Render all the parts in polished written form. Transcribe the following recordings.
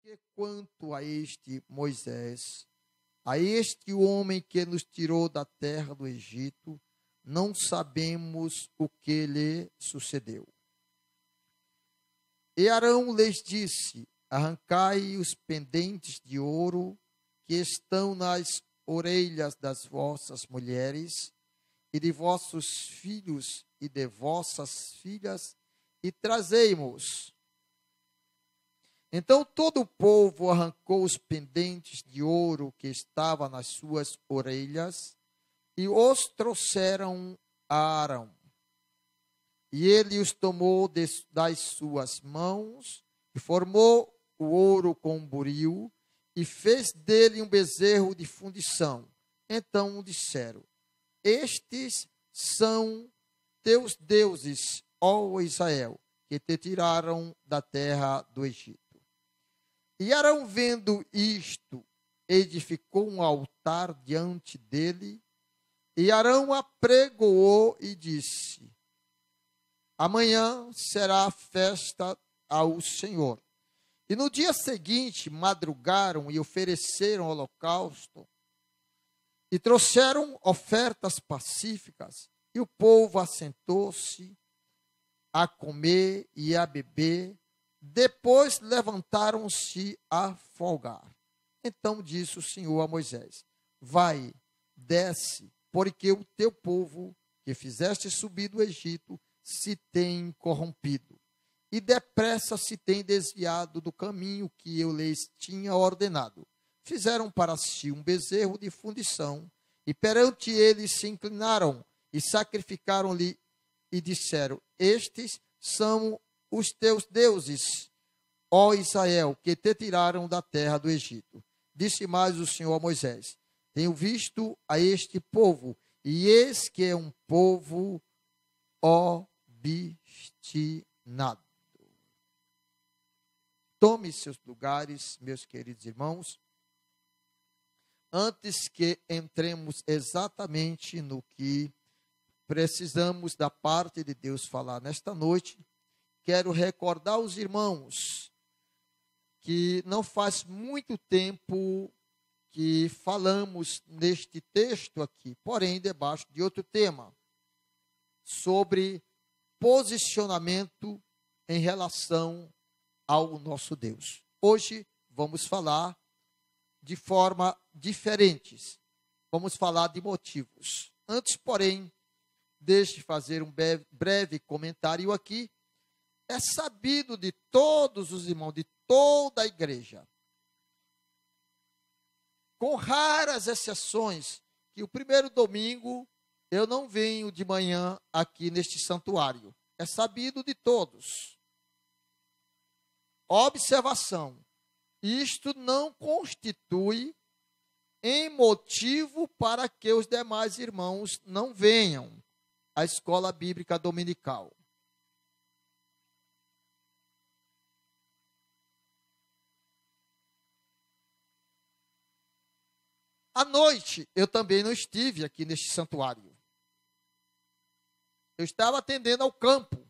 Porque quanto a este Moisés, a este homem que nos tirou da terra do Egito, não sabemos o que lhe sucedeu. E Arão lhes disse: arrancai os pendentes de ouro que estão nas orelhas das vossas mulheres e de vossos filhos e de vossas filhas, e trazei-mos. Então todo o povo arrancou os pendentes de ouro que estavam nas suas orelhas e os trouxeram a Arão. E ele os tomou das suas mãos e formou o ouro com um buril e fez dele um bezerro de fundição. Então disseram: estes são teus deuses, ó Israel, que te tiraram da terra do Egito. E Arão, vendo isto, edificou um altar diante dele, e Arão apregoou e disse: amanhã será festa ao Senhor. E no dia seguinte madrugaram e ofereceram holocausto, e trouxeram ofertas pacíficas, e o povo assentou-se a comer e a beber. Depois levantaram-se a folgar. Então disse o Senhor a Moisés: vai, desce, porque o teu povo que fizeste subir do Egito se tem corrompido, e depressa se tem desviado do caminho que eu lhes tinha ordenado. Fizeram para si um bezerro de fundição, e perante ele se inclinaram, e sacrificaram-lhe, e disseram: estes são os teus deuses, ó Israel, que te tiraram da terra do Egito. Disse mais o Senhor a Moisés: tenho visto a este povo, e eis que é um povo obstinado. Tome seus lugares, meus queridos irmãos. Antes que entremos exatamente no que precisamos da parte de Deus falar nesta noite, quero recordar aos irmãos que não faz muito tempo que falamos neste texto aqui, porém debaixo de outro tema, sobre posicionamento em relação ao nosso Deus. Hoje vamos falar de forma diferente, vamos falar de motivos. Antes, porém, deixe fazer um breve comentário aqui. É sabido de todos os irmãos, de toda a igreja, com raras exceções, que o primeiro domingo eu não venho de manhã aqui neste santuário. É sabido de todos. Observação: isto não constitui em motivo para que os demais irmãos não venham à escola bíblica dominical. À noite, eu também não estive aqui neste santuário. Eu estava atendendo ao campo.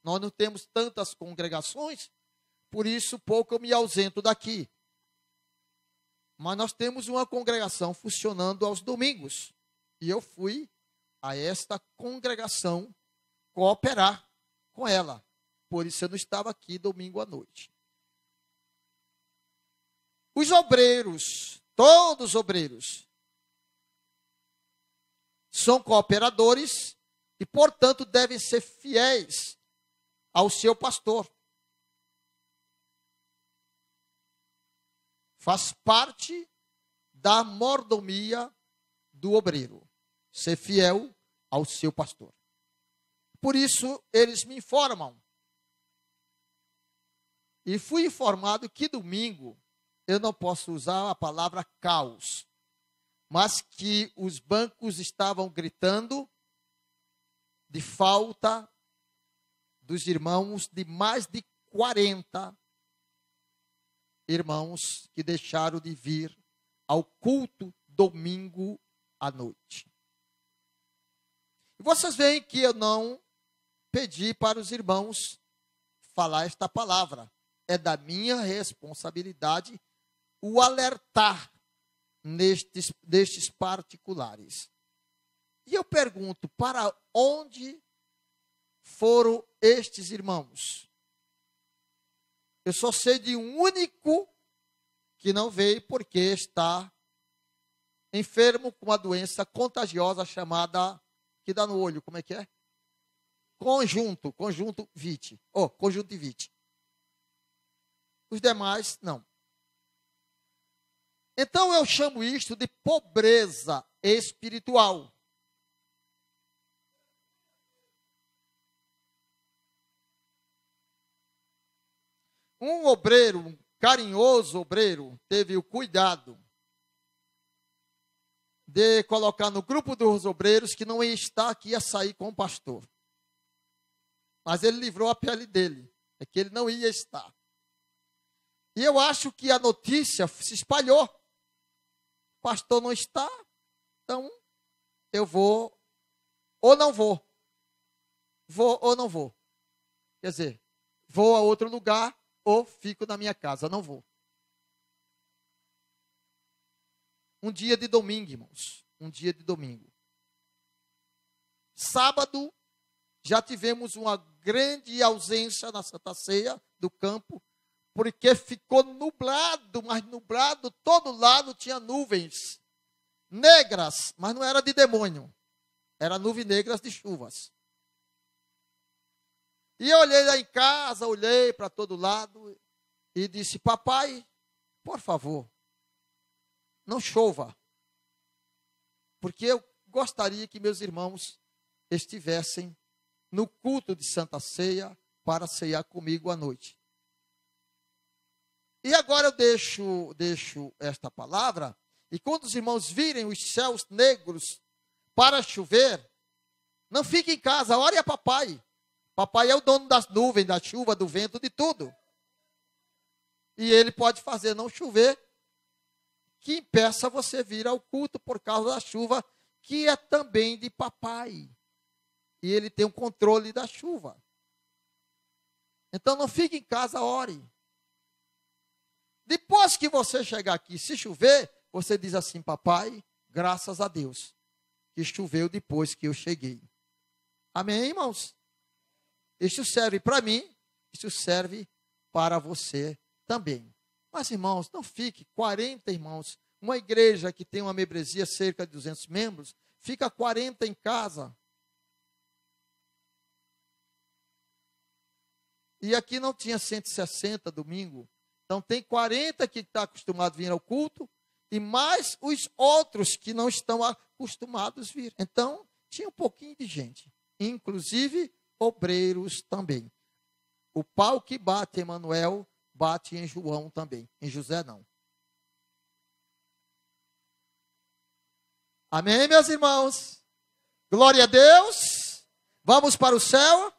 Nós não temos tantas congregações, por isso pouco eu me ausento daqui. Mas nós temos uma congregação funcionando aos domingos. E eu fui a esta congregação cooperar com ela. Por isso eu não estava aqui domingo à noite. Os obreiros, todos os obreiros, são cooperadores e, portanto, devem ser fiéis ao seu pastor. Faz parte da mordomia do obreiro, ser fiel ao seu pastor. Por isso, eles me informam. E fui informado que domingo eu não posso usar a palavra caos, mas que os bancos estavam gritando de falta dos irmãos, de mais de 40 irmãos que deixaram de vir ao culto domingo à noite. E vocês veem que eu não pedi para os irmãos falar esta palavra. é da minha responsabilidade o alertar destes particulares. E eu pergunto, para onde foram estes irmãos? Eu só sei de um único que não veio porque está enfermo com uma doença contagiosa chamada, que dá no olho, como é que é? Conjuntivite. Conjuntivite. Os demais, não. Então eu chamo isto de pobreza espiritual. Um obreiro, um carinhoso obreiro, teve o cuidado de colocar no grupo dos obreiros que não ia estar aqui, ia sair com o pastor. Mas ele livrou a pele dele, é que ele não ia estar. E eu acho que a notícia se espalhou. O pastor não está, então eu vou ou não vou. Vou ou não vou. Quer dizer, vou a outro lugar ou fico na minha casa, não vou. Um dia de domingo, irmãos. Um dia de domingo. Sábado, já tivemos uma grande ausência na Santa Ceia do campo, porque ficou nublado, mas nublado, todo lado tinha nuvens negras, mas não era de demônio. Era nuvens negras de chuvas. E eu olhei lá em casa, olhei para todo lado e disse, papai, por favor, não chova, porque eu gostaria que meus irmãos estivessem no culto de Santa Ceia para ceiar comigo à noite. E agora eu deixo esta palavra, e quando os irmãos virem os céus negros para chover, não fique em casa, ore a papai. Papai é o dono das nuvens, da chuva, do vento, de tudo. E ele pode fazer não chover, que impeça você vir ao culto por causa da chuva, que é também de papai. E ele tem o controle da chuva. Então não fique em casa, ore. Depois que você chegar aqui, se chover, você diz assim, papai, graças a Deus, que choveu depois que eu cheguei. Amém, irmãos? Isso serve para mim, isso serve para você também. Mas, irmãos, não fique 40 irmãos. Uma igreja que tem uma membresia cerca de 200 membros, fica 40 em casa. E aqui não tinha 160 domingo. Então tem 40 que está acostumado a vir ao culto e mais os outros que não estão acostumados a vir. Então tinha um pouquinho de gente, inclusive obreiros também. O pau que bate em Emanuel, bate em João também, em José não. Amém, meus irmãos? Glória a Deus. Vamos para o céu?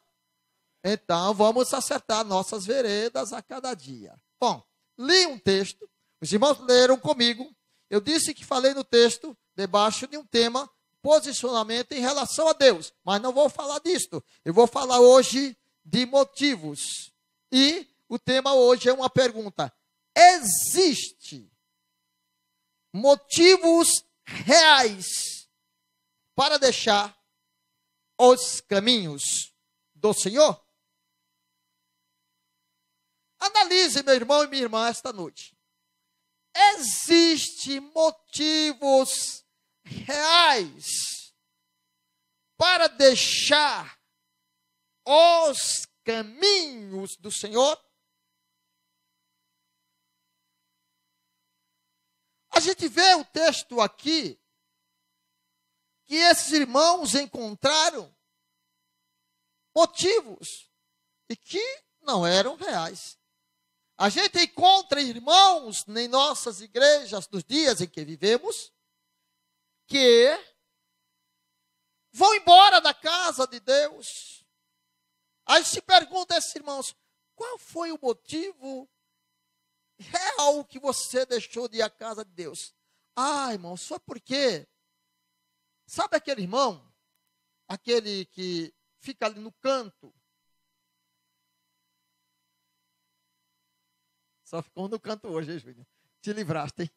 Então, vamos acertar nossas veredas a cada dia. Bom, li um texto, os irmãos leram comigo. Eu disse que falei no texto, debaixo de um tema, posicionamento em relação a Deus. Mas não vou falar disto. Eu vou falar hoje de motivos. E o tema hoje é uma pergunta. Existe motivos reais para deixar os caminhos do Senhor? Analise, meu irmão e minha irmã, esta noite. Existem motivos reais para deixar os caminhos do Senhor? A gente vê o texto aqui, que esses irmãos encontraram motivos e que não eram reais. A gente encontra irmãos em nossas igrejas, nos dias em que vivemos, que vão embora da casa de Deus. Aí se pergunta a esses irmãos, qual foi o motivo real que você deixou de ir à casa de Deus? Ah, irmão, só porque, sabe aquele irmão, aquele que fica ali no canto, Só ficou no canto hoje, hein, Júnior? Te livraste, hein?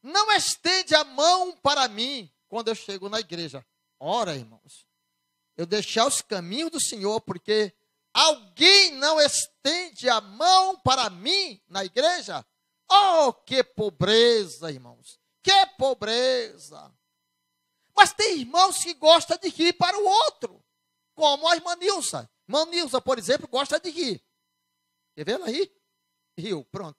Não estende a mão para mim quando eu chego na igreja. Ora, irmãos, eu deixar os caminhos do Senhor, porque alguém não estende a mão para mim na igreja? Oh, que pobreza, irmãos. Que pobreza. Mas tem irmãos que gostam de rir para o outro, como a irmã Nilza. Irmã Nilza, por exemplo, gosta de rir. Quer ver ela rir? Riu, pronto.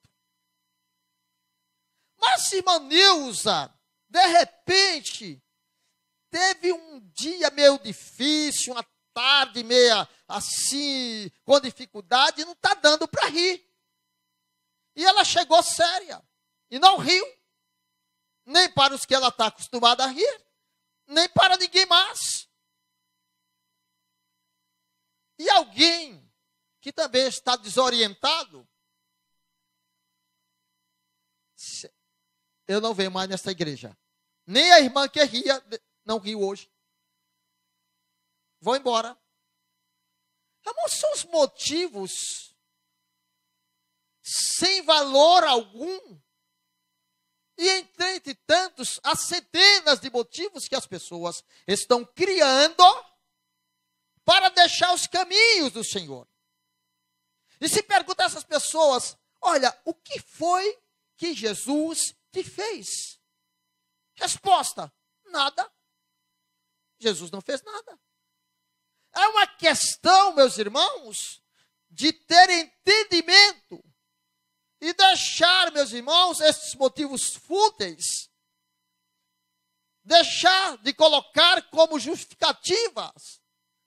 Mas irmã Nilza, de repente, teve um dia meio difícil, uma tarde meia assim, com dificuldade, e não está dando para rir. E ela chegou séria, e não riu, nem para os que ela está acostumada a rir, nem para ninguém mais. E alguém que também está desorientado, eu não venho mais nessa igreja. Nem a irmã que ria, não riu hoje. Vou embora. Irmãos, são os motivos sem valor algum. E entre tantos, há centenas de motivos que as pessoas estão criando para deixar os caminhos do Senhor. E se pergunta a essas pessoas, olha, o que foi que Jesus te fez? Resposta, nada. Jesus não fez nada. É uma questão, meus irmãos, de ter entendimento e deixar, meus irmãos, esses motivos fúteis, deixar de colocar como justificativas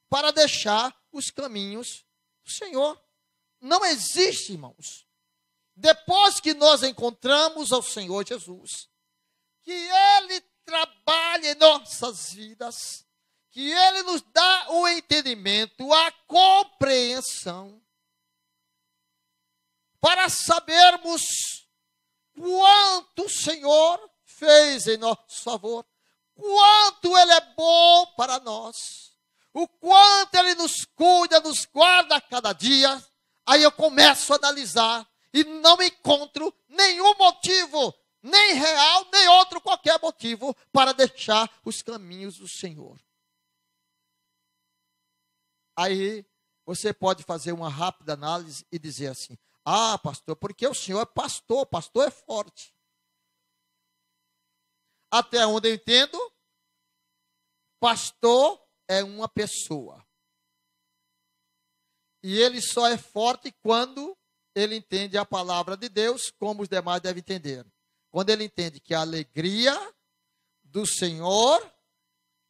para deixar os caminhos do Senhor. Não existe, irmãos. Depois que nós encontramos ao Senhor Jesus, que Ele trabalha em nossas vidas, que Ele nos dá o entendimento, a compreensão, para sabermos quanto o Senhor fez em nosso favor, quanto Ele é bom para nós, o quanto Ele nos cuida, nos guarda a cada dia. Aí eu começo a analisar e não encontro nenhum motivo, nem real, nem outro qualquer motivo, para deixar os caminhos do Senhor. Aí você pode fazer uma rápida análise e dizer assim, ah, pastor, porque o senhor é pastor é forte. Até onde eu entendo, pastor é uma pessoa. E ele só é forte quando ele entende a palavra de Deus, como os demais devem entender. Quando ele entende que a alegria do Senhor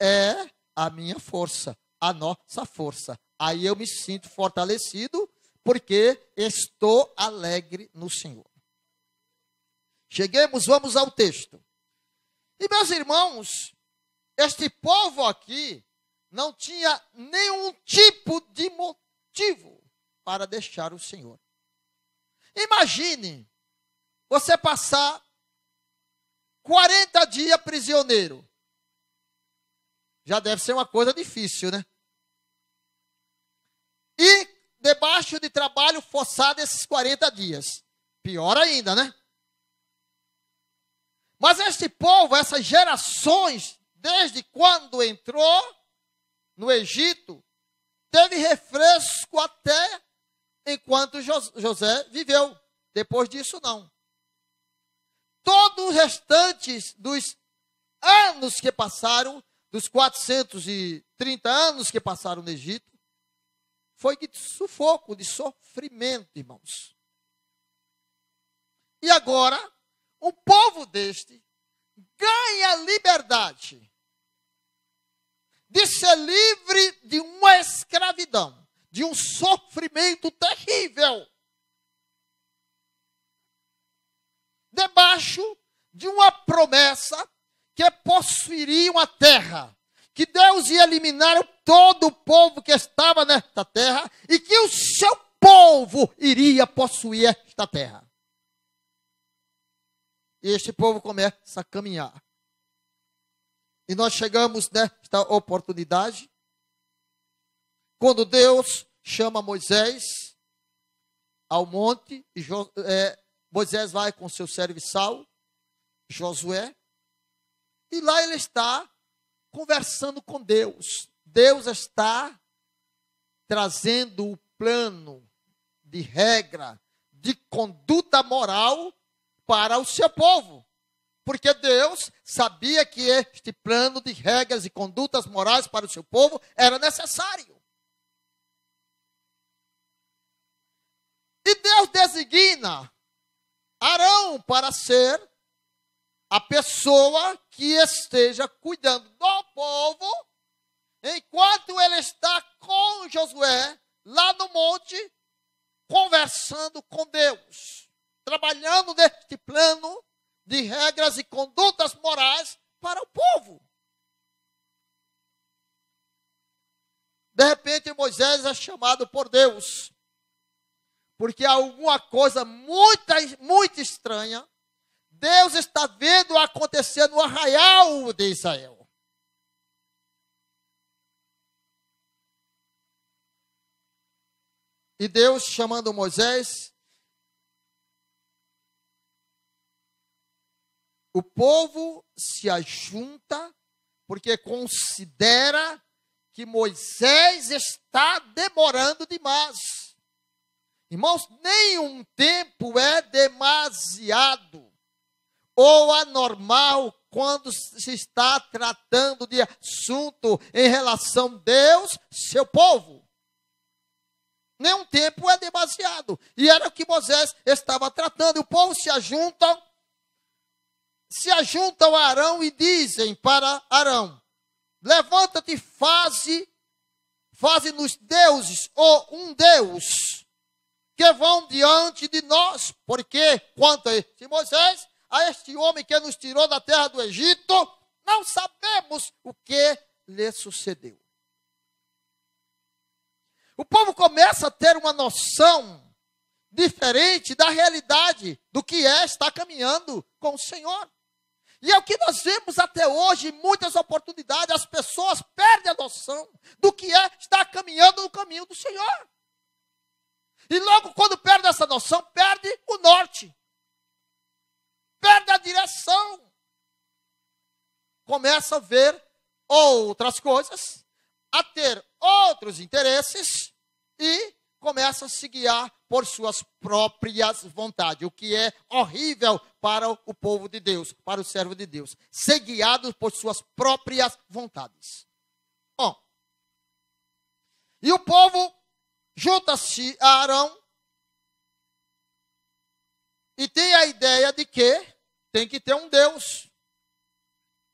é a minha força, a nossa força. Aí eu me sinto fortalecido, porque estou alegre no Senhor. Cheguemos, vamos ao texto. E meus irmãos, este povo aqui não tinha nenhum tipo de motivo para deixar o Senhor. Imagine você passar 40 dias prisioneiro. Já deve ser uma coisa difícil, né? E debaixo de trabalho forçado esses 40 dias. Pior ainda, né? Mas este povo, essas gerações, desde quando entrou no Egito, teve refresco até enquanto José viveu. Depois disso, não. Todos os restantes dos anos que passaram, dos 430 anos que passaram no Egito, foi de sufoco, de sofrimento, irmãos. E agora, um povo deste ganha liberdade de ser livre de uma escravidão, de um sofrimento terrível, debaixo de uma promessa que possuiria uma terra, que Deus ia eliminar todo o povo que estava nesta terra e que o seu povo iria possuir esta terra. E este povo começa a caminhar. E nós chegamos nesta oportunidade quando Deus chama Moisés ao monte, Moisés vai com seu serviçal, Josué, e lá ele está conversando com Deus. Deus está trazendo o plano de regra, de conduta moral para o seu povo. Porque Deus sabia que este plano de regras e condutas morais para o seu povo era necessário. E Deus designa Arão para ser a pessoa que esteja cuidando do povo, enquanto ele está com Josué, lá no monte, conversando com Deus, trabalhando neste plano de regras e condutas morais para o povo. De repente, Moisés é chamado por Deus, porque alguma coisa muito estranha Deus está vendo acontecer no arraial de Israel. E Deus chamando Moisés, o povo se ajunta porque considera que Moisés está demorando demais. Irmãos, nenhum tempo é demasiado ou anormal quando se está tratando de assunto em relação a Deus, seu povo. Nenhum tempo é demasiado. E era o que Moisés estava tratando. O povo se ajuntam a Arão e dizem para Arão: levanta-te, faze-nos deuses, ou um Deus, que vão diante de nós. Porque quanto a este Moisés, a este homem que nos tirou da terra do Egito, não sabemos o que lhe sucedeu. O povo começa a ter uma noção diferente da realidade do que é estar caminhando com o Senhor. E é o que nós vemos até hoje, em muitas oportunidades, as pessoas perdem a noção do que é estar caminhando no caminho do Senhor. E logo quando perde essa noção, perde o norte. Perde a direção. Começa a ver outras coisas, a ter outros interesses e começa a se guiar por suas próprias vontades, o que é horrível para o povo de Deus, para o servo de Deus, ser guiado por suas próprias vontades. Bom, e o povo junta-se a Arão e tem a ideia de que tem que ter um Deus.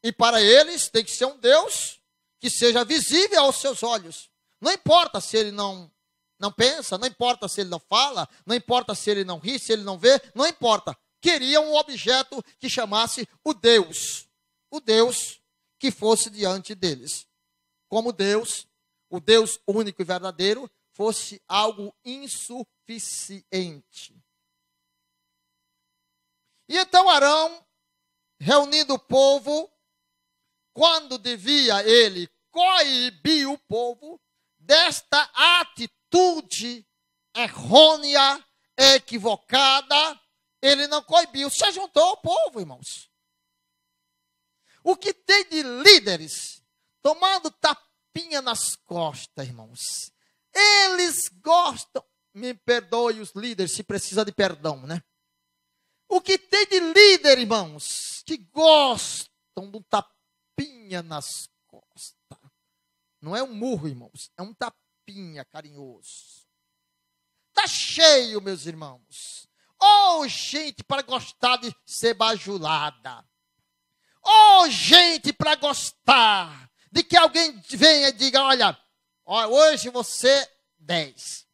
E para eles tem que ser um Deus que seja visível aos seus olhos. Não importa se ele não pensa, não importa se ele não fala, não importa se ele não ri, se ele não vê, não importa. Queriam um objeto que chamasse o Deus que fosse diante deles. Como Deus, o Deus único e verdadeiro, fosse algo insuficiente. E então Arão, reunindo o povo, quando devia ele coibir o povo desta atitude errônea, equivocada, ele não coibiu, se juntou ao povo, irmãos. O que tem de líderes tomando tapinha nas costas, irmãos? Eles gostam, me perdoe os líderes, se precisa de perdão, né? O que tem de líder, irmãos, que gostam de um tapinha nas costas. Não é um murro, irmãos, é um tapinha carinhoso. Está cheio, meus irmãos. Oh, gente para gostar de ser bajulada. Oh, gente para gostar de que alguém venha e diga: olha, hoje você 10.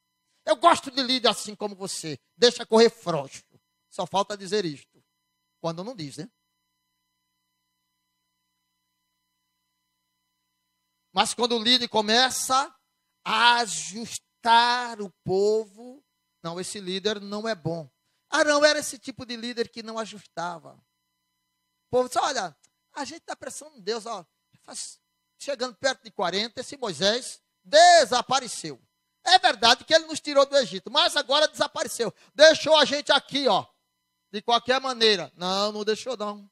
Eu gosto de líder assim como você. Deixa correr frouxo. Só falta dizer isto. Quando não diz, né? Mas quando o líder começa a ajustar o povo, não, esse líder não é bom. Arão era esse tipo de líder que não ajustava. O povo disse: olha, a gente está pressando Deus, ó, chegando perto de 40, esse Moisés desapareceu. É verdade que ele nos tirou do Egito, mas agora desapareceu. Deixou a gente aqui, ó, de qualquer maneira. Não, não deixou não.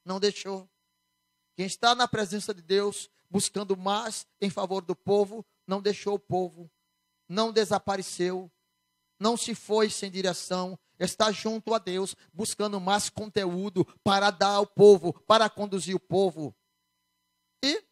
Não deixou. Quem está na presença de Deus, buscando mais em favor do povo, não deixou o povo. Não desapareceu. Não se foi sem direção. Está junto a Deus, buscando mais conteúdo para dar ao povo, para conduzir o povo. E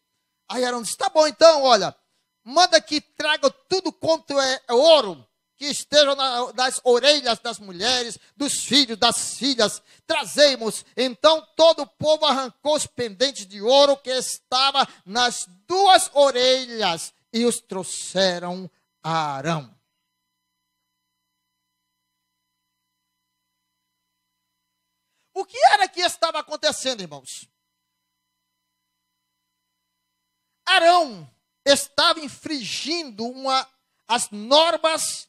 aí Arão disse, tá bom então, olha, manda que traga tudo quanto é ouro, que esteja nas orelhas das mulheres, dos filhos, das filhas, trazemos. Então todo o povo arrancou os pendentes de ouro que estava nas duas orelhas e os trouxeram a Arão. O que era que estava acontecendo, irmãos? Arão estava infringindo as normas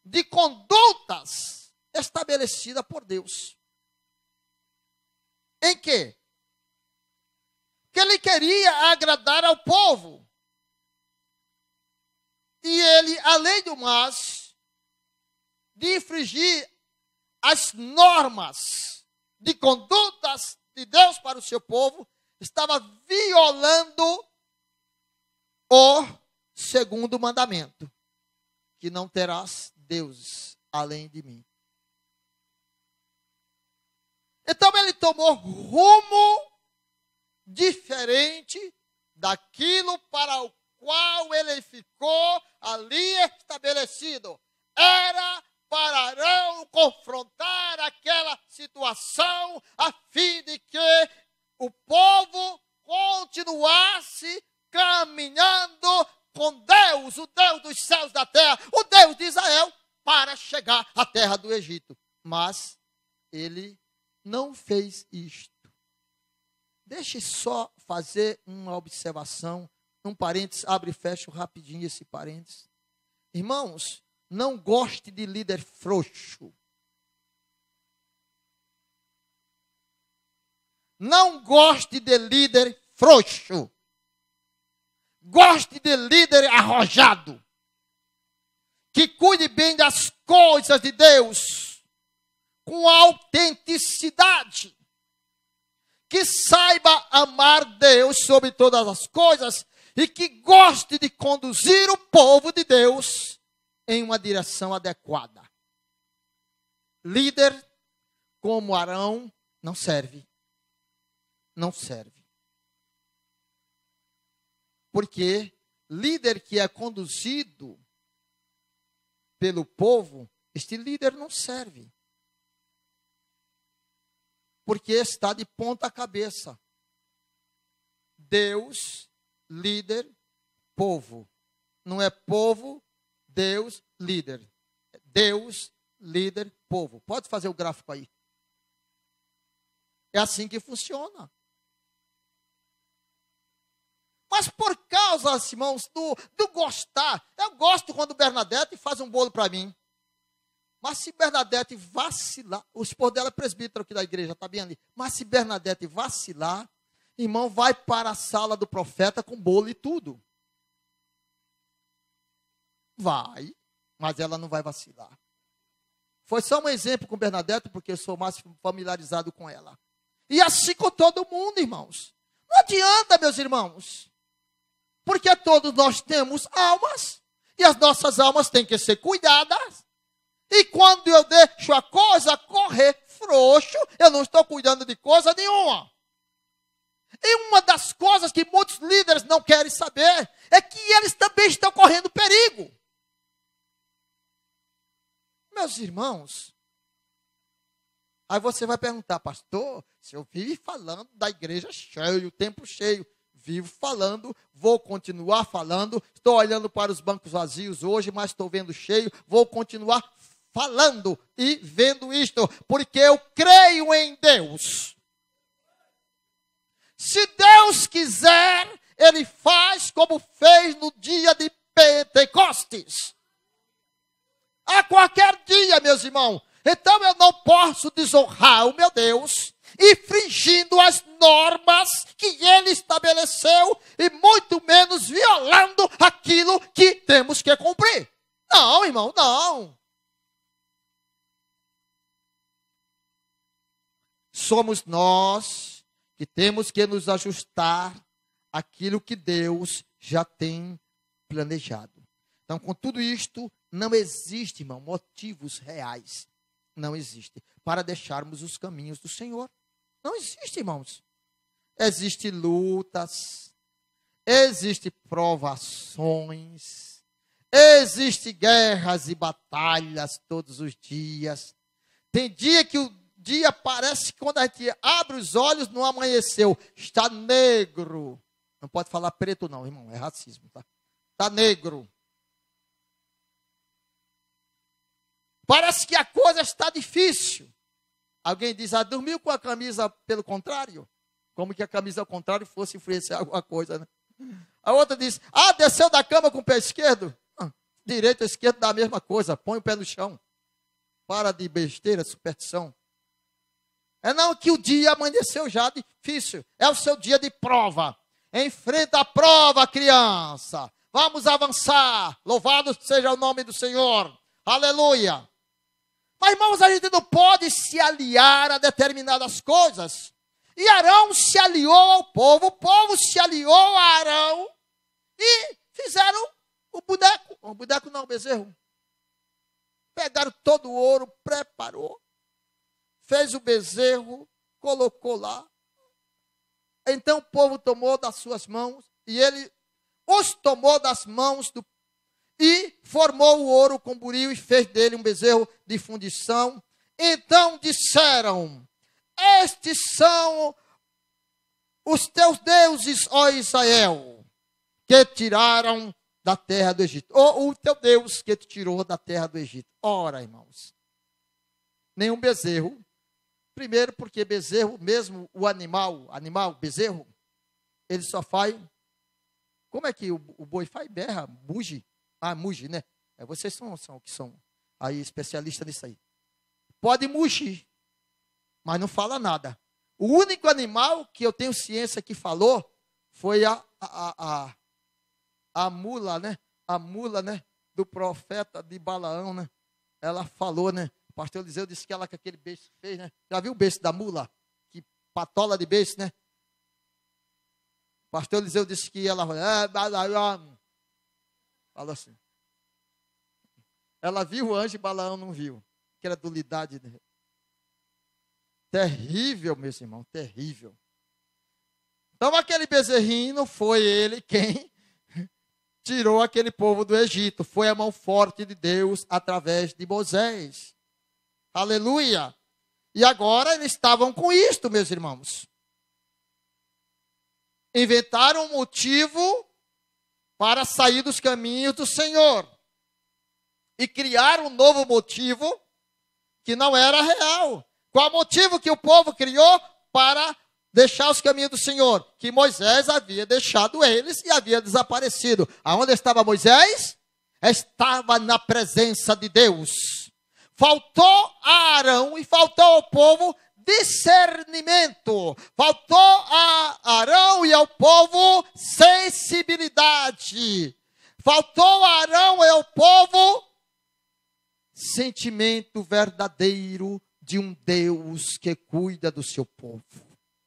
de condutas estabelecidas por Deus. Em quê? Que ele queria agradar ao povo. E ele, além do mais, de infringir as normas de condutas de Deus para o seu povo, estava violando o segundo mandamento, que não terás deuses além de mim. Então ele tomou rumo diferente daquilo para o qual ele ficou ali estabelecido. Era para Arão confrontar aquela situação, a fim de que o povo continuasse caminhando com Deus, o Deus dos céus da terra, o Deus de Israel, para chegar à terra do Egito. Mas ele não fez isto. Deixe só fazer uma observação, um parênteses, abre e fecha rapidinho esse parênteses. Irmãos, não goste de líder frouxo. Não goste de líder frouxo. Goste de líder arrojado. Que cuide bem das coisas de Deus. Com autenticidade. Que saiba amar Deus sobre todas as coisas. E que goste de conduzir o povo de Deus em uma direção adequada. Líder como Arão não serve. Não serve. Porque líder que é conduzido pelo povo, este líder não serve. Porque está de ponta cabeça. Deus, líder, povo. Não é povo, Deus, líder. Deus, líder, povo. Pode fazer o gráfico aí. É assim que funciona. Mas por causa, irmãos, do gostar. Eu gosto quando Bernadette faz um bolo para mim. Mas se Bernadette vacilar, o esposo dela é presbítero aqui da igreja, está bem ali. Mas se Bernadette vacilar, irmão, vai para a sala do profeta com bolo e tudo. Vai, mas ela não vai vacilar. Foi só um exemplo com Bernadette, porque eu sou mais familiarizado com ela. E assim com todo mundo, irmãos. Não adianta, meus irmãos. Porque todos nós temos almas. E as nossas almas têm que ser cuidadas. E quando eu deixo a coisa correr frouxo, eu não estou cuidando de coisa nenhuma. E uma das coisas que muitos líderes não querem saber é que eles também estão correndo perigo. Meus irmãos, aí você vai perguntar, pastor, se eu vivo falando da igreja cheia, o templo cheio, vivo falando, vou continuar falando, estou olhando para os bancos vazios hoje, mas estou vendo cheio, vou continuar falando e vendo isto, porque eu creio em Deus. Se Deus quiser, Ele faz como fez no dia de Pentecostes. A qualquer dia, meus irmãos. Então eu não posso desonrar o meu Deus infringindo as normas que ele estabeleceu e muito menos violando aquilo que temos que cumprir. Não, irmão, não. Somos nós que temos que nos ajustar àquilo que Deus já tem planejado. Então, com tudo isto, não existe, irmão, motivos reais. Não existe. Para deixarmos os caminhos do Senhor. Não existe, irmãos. Existem lutas. Existem provações. Existem guerras e batalhas todos os dias. Tem dia que o dia parece que quando a gente abre os olhos não amanheceu. Está negro. Não pode falar preto não, irmão. É racismo, tá? Está negro. Parece que a coisa está difícil. Alguém diz, dormiu com a camisa pelo contrário? Como que a camisa ao contrário fosse influenciar alguma coisa, né? A outra diz, desceu da cama com o pé esquerdo? Direito ou esquerdo dá a mesma coisa, põe o pé no chão. Para de besteira, superstição. É não que o dia amanheceu já difícil. É o seu dia de prova. Enfrenta a prova, criança. Vamos avançar. Louvado seja o nome do Senhor. Aleluia. Mas, irmãos, a gente não pode se aliar a determinadas coisas. E Arão se aliou ao povo, o povo se aliou a Arão e fizeram o boneco. O boneco não, o bezerro. Pegaram todo o ouro, preparou, fez o bezerro, colocou lá. Então o povo tomou das suas mãos e ele os tomou das mãos do e formou o ouro com buril e fez dele um bezerro de fundição. Então disseram, estes são os teus deuses, ó Israel, que tiraram da terra do Egito. Ou o teu Deus que te tirou da terra do Egito. Ora, irmãos, nenhum bezerro. Primeiro porque bezerro, mesmo o animal, bezerro, ele só faz... Como é que o boi faz? Berra, muge. Muge, né? Vocês são que são aí especialistas nisso aí. Pode mugir, mas não fala nada. O único animal que eu tenho ciência que falou foi a mula, né? A mula, né? Do profeta de Balaão, né? Ela falou, né? O pastor Eliseu disse que ela com aquele beiço fez, né? Já viu o beiço da mula? Que patola de beiço, né? O pastor Eliseu disse que ela falou assim. Ela viu o anjo e Balaão não viu. Credulidade. Terrível, meus irmãos, terrível. Então aquele bezerrinho foi ele quem tirou aquele povo do Egito. Foi a mão forte de Deus através de Moisés. Aleluia. E agora eles estavam com isto, meus irmãos. Inventaram um motivo para sair dos caminhos do Senhor. E criaram um novo motivo que não era real. Qual motivo que o povo criou para deixar os caminhos do Senhor? Que Moisés havia deixado eles e havia desaparecido. Aonde estava Moisés? Estava na presença de Deus. Faltou a Arão e faltou ao povo discernimento. Faltou a Arão e ao povo sensibilidade. Faltou a Arão e ao povo sentimento verdadeiro de um Deus que cuida do seu povo.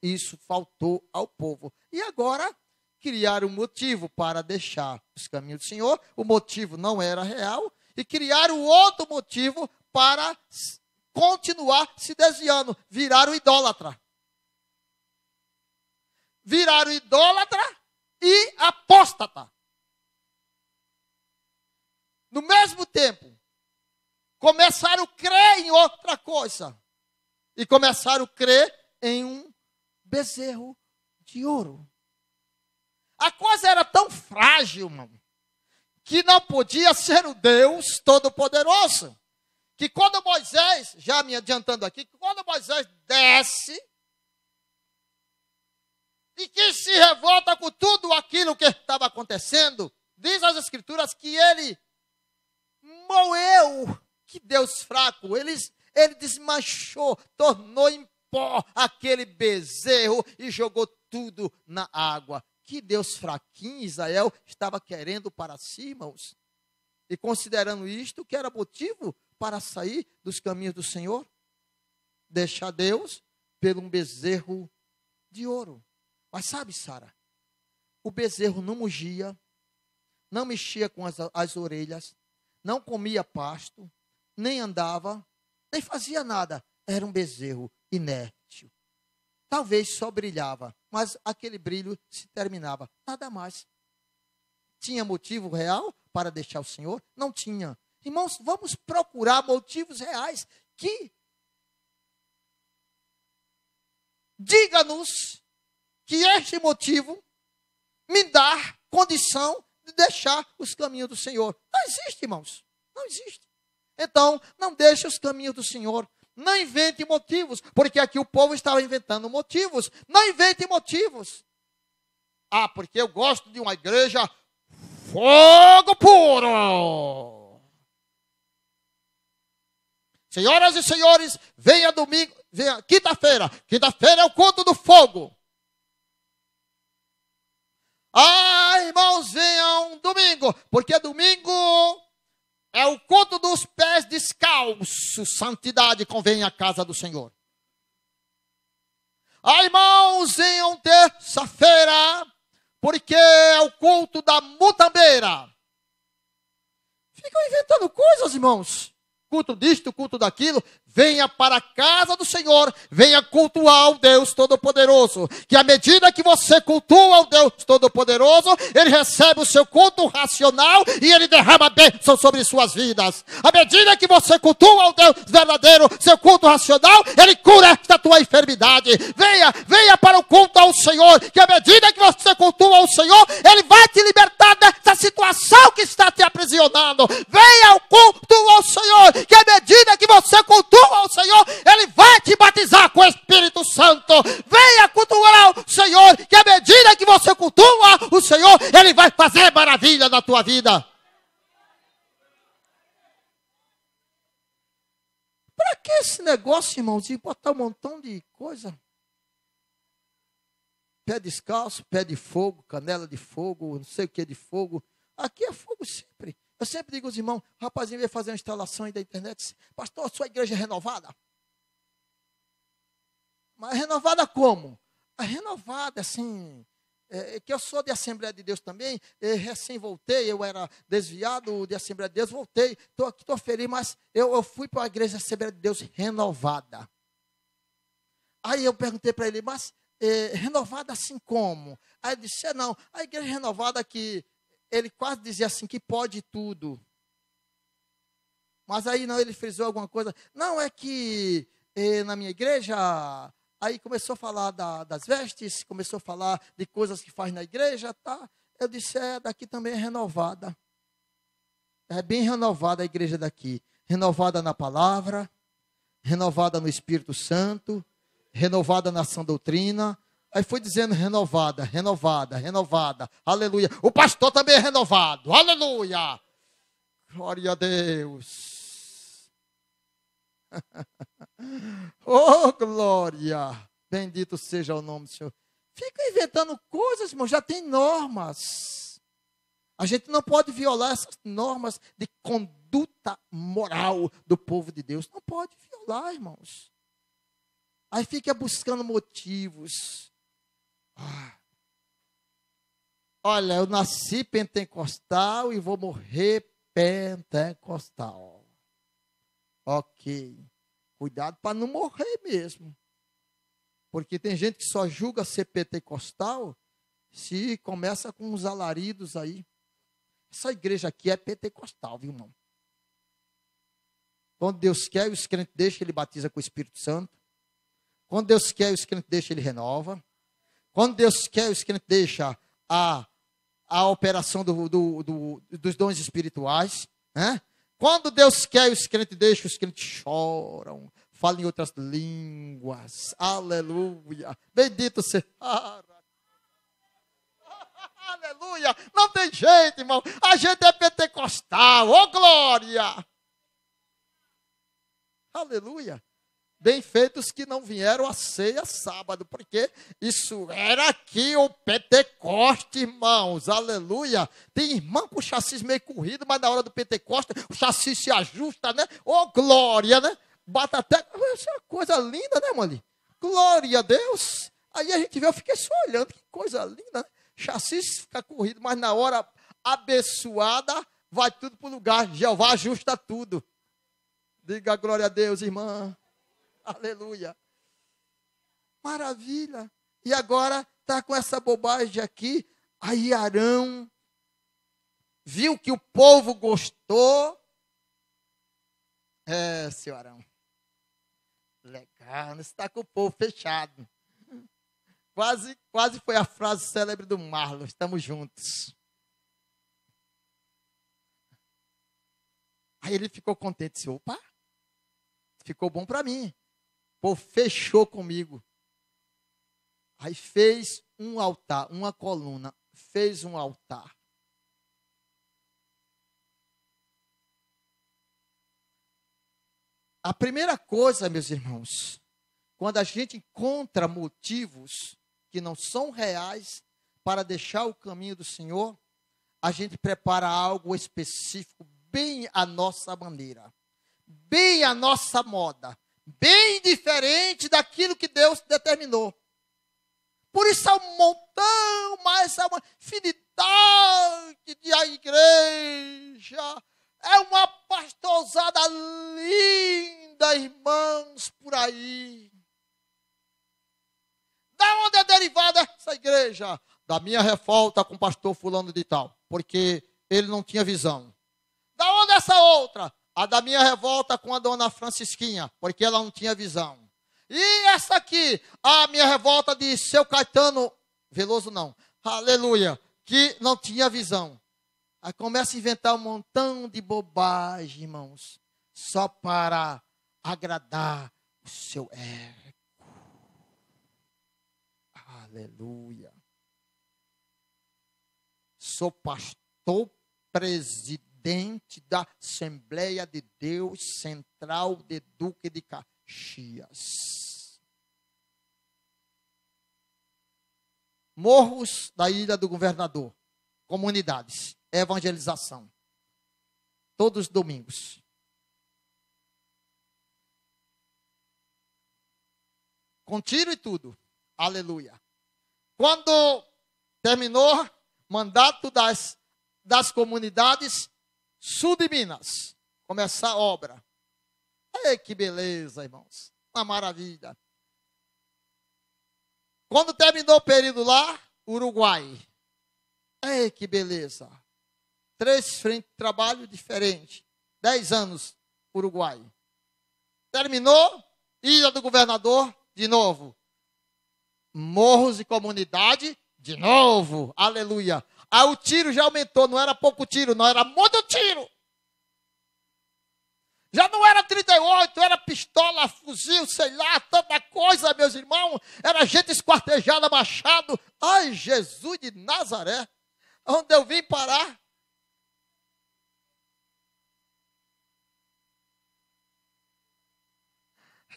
Isso faltou ao povo. E agora criaram um motivo para deixar os caminhos do Senhor. O motivo não era real. E criaram outro motivo para continuar se desviando. Viraram idólatra. Viraram idólatra e apóstata. No mesmo tempo, começaram a crer em outra coisa. E começaram a crer em um bezerro de ouro. A coisa era tão frágil, mano, que não podia ser o Deus Todo-Poderoso. Que quando Moisés, já me adiantando aqui, quando Moisés desce e que se revolta com tudo aquilo que estava acontecendo, diz as Escrituras que ele moeu. Que Deus fraco, ele desmanchou, tornou em pó aquele bezerro e jogou tudo na água. Que Deus fraquinho Israel estava querendo para si, irmãos. E considerando isto, que era motivo para sair dos caminhos do Senhor, deixar Deus por um bezerro de ouro. Mas sabe, Sara, o bezerro não mugia, não mexia com as orelhas, não comia pasto, nem andava, nem fazia nada. Era um bezerro inerte. Talvez só brilhava, mas aquele brilho se terminava. Nada mais. Tinha motivo real para deixar o Senhor? Não tinha. Irmãos, vamos procurar motivos reais que diga-nos que este motivo me dá condição de deixar os caminhos do Senhor. Não existe, irmãos. Não existe. Então, não deixe os caminhos do Senhor. Não invente motivos, porque aqui o povo estava inventando motivos. Não invente motivos. Ah, porque eu gosto de uma igreja fogo puro. Senhoras e senhores, venha domingo, venha quinta-feira. Quinta-feira é o culto do fogo. Ah, irmãos, venham domingo, porque domingo é o culto dos pés descalços. Santidade convém à casa do Senhor. Ah, irmãos, venham terça-feira, porque é o culto da mutambeira. Ficam inventando coisas, irmãos. Culto disto, culto daquilo. Venha para a casa do Senhor, venha cultuar o Deus Todo-Poderoso. Que à medida que você cultua o Deus Todo-Poderoso, Ele recebe o seu culto racional e Ele derrama bênção sobre suas vidas. À medida que você cultua o Deus verdadeiro, seu culto racional, Ele cura esta tua enfermidade. Venha para o culto ao Senhor, que à medida que você cultua o Senhor, Ele vai te libertar dessa situação que está te aprisionando. Venha ao culto ao Senhor, que à medida que você cultua ao Senhor, Ele vai te batizar com o Espírito Santo. Venha cultuar ao Senhor, que à medida que você cultua o Senhor, Ele vai fazer maravilha na tua vida. Para que esse negócio, irmãos, de botar um montão de coisa? Pé descalço, pé de fogo, canela de fogo, não sei o que de fogo. Aqui é fogo sempre. Eu sempre digo aos irmãos, o rapazinho veio fazer uma instalação aí da internet, disse, pastor, a sua igreja é renovada? Mas renovada como? A renovada, assim, que eu sou de Assembleia de Deus também, recém voltei, eu era desviado de Assembleia de Deus, voltei, estou aqui, estou feliz, mas eu fui para a igreja Assembleia de Deus renovada. Aí eu perguntei para ele, mas renovada assim como? Aí ele disse, não, a igreja renovada que ele quase dizia assim, que pode tudo. Mas aí não, ele frisou alguma coisa. Não, é que na minha igreja, aí começou a falar das vestes, começou a falar de coisas que faz na igreja, tá? Eu disse, daqui também é renovada. É bem renovada a igreja daqui. Renovada na palavra, renovada no Espírito Santo, renovada na sã doutrina. Aí foi dizendo renovada, renovada, renovada. Aleluia. O pastor também é renovado. Aleluia. Glória a Deus. Oh, glória. Bendito seja o nome do Senhor. Fica inventando coisas, irmão. Já tem normas. A gente não pode violar essas normas de conduta moral do povo de Deus. Não pode violar, irmãos. Aí fica buscando motivos. Olha, eu nasci pentecostal e vou morrer pentecostal. Ok. Cuidado para não morrer mesmo. Porque tem gente que só julga ser pentecostal se começa com uns alaridos aí. Essa igreja aqui é pentecostal, viu, irmão? Quando Deus quer, os crentes deixam, Ele batiza com o Espírito Santo. Quando Deus quer, os crentes deixam, Ele renova. Quando Deus quer, os crentes deixam a operação dos dons espirituais. Né? Quando Deus quer, os crentes deixam, os crentes choram. Falam em outras línguas. Aleluia. Bendito seja. Aleluia. Não tem jeito, irmão. A gente é pentecostal. Oh, glória. Aleluia. Bem feitos que não vieram à ceia sábado, porque isso era aqui o Pentecoste, irmãos, aleluia. Tem irmão com o chassi meio corrido, mas na hora do Pentecoste o chassi se ajusta, né? Ô, glória, né? Bata até, isso é uma coisa linda, né, mano? Glória a Deus. Aí a gente vê, eu fiquei só olhando, que coisa linda, né? Chassi fica corrido, mas na hora abençoada, vai tudo para o lugar. Jeová ajusta tudo. Diga glória a Deus, irmã. Aleluia. Maravilha. E agora está com essa bobagem aqui. Aí Arão viu que o povo gostou. Seu Arão. Legal, você está com o povo fechado. Quase foi a frase célebre do Marlon. Estamos juntos. Aí ele ficou contente. Disse, opa, ficou bom para mim. O povo fechou comigo. Aí fez um altar, uma coluna. Fez um altar. A primeira coisa, meus irmãos, quando a gente encontra motivos que não são reais para deixar o caminho do Senhor, a gente prepara algo específico, bem à nossa maneira, bem à nossa moda, bem diferente daquilo que Deus determinou. Por isso há um montão, mas há uma infinidade de igreja. É uma pastorzada linda, irmãos, por aí. Da onde é derivada essa igreja? Da minha revolta com o pastor fulano de tal, porque ele não tinha visão. Da onde é essa outra? A da minha revolta com a dona Francisquinha, porque ela não tinha visão. E essa aqui, a minha revolta de seu Caetano Veloso, não. Aleluia, que não tinha visão. Aí começa a inventar um montão de bobagem, irmãos, só para agradar o seu ego. Aleluia. Sou pastor presidente da Assembleia de Deus Central de Duque de Caxias. Morros da Ilha do Governador. Comunidades. Evangelização. Todos os domingos. Com tiro e tudo. Aleluia. Quando terminou mandato das comunidades, sul de Minas, começar a obra. Ei, que beleza, irmãos. Uma maravilha. Quando terminou o período lá, Uruguai. Ei, que beleza. 3 frentes de trabalho diferentes. 10 anos, Uruguai. Terminou, Ilha do Governador, de novo. Morros e comunidade, de novo. Aleluia. Aí o tiro já aumentou, não era pouco tiro, não, era muito tiro. Já não era 38, era pistola, fuzil, sei lá, tanta coisa, meus irmãos. Era gente esquartejada, machado. Ai, Jesus de Nazaré, onde eu vim parar?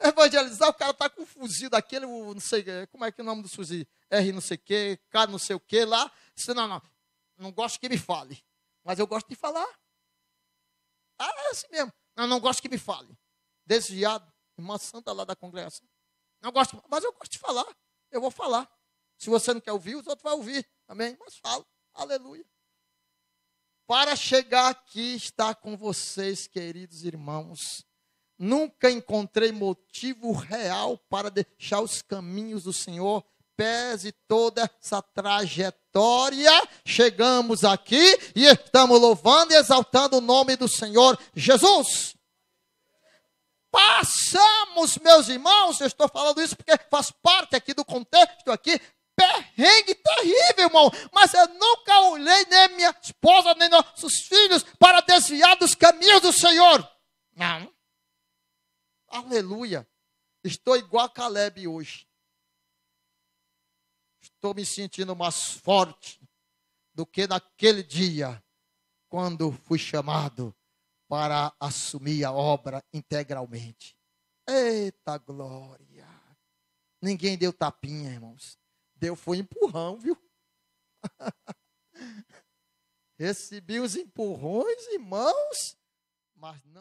Evangelizar, o cara tá com um fuzil daquele, não sei, como é que é o nome do fuzil? R não sei o que, K não sei o que lá. Disse, não gosto que me fale, mas eu gosto de falar. Ah, é assim mesmo. Não gosto que me fale. Desviado, irmã santa lá da congregação. Não gosto, mas eu gosto de falar. Eu vou falar. Se você não quer ouvir, os outros vão ouvir. Amém? Mas falo. Aleluia. Para chegar aqui, estar com vocês, queridos irmãos, nunca encontrei motivo real para deixar os caminhos do Senhor. Pese toda essa trajetória, chegamos aqui e estamos louvando e exaltando o nome do Senhor Jesus. Passamos, meus irmãos, eu estou falando isso porque faz parte aqui do contexto aqui, perrengue terrível, irmão, mas eu nunca olhei nem minha esposa, nem nossos filhos para desviar dos caminhos do Senhor. Não. Aleluia. Estou igual a Caleb hoje. Estou me sentindo mais forte do que naquele dia, quando fui chamado para assumir a obra integralmente. Eita glória! Ninguém deu tapinha, irmãos. Deu foi empurrão, viu? Recebi os empurrões, irmãos, mas não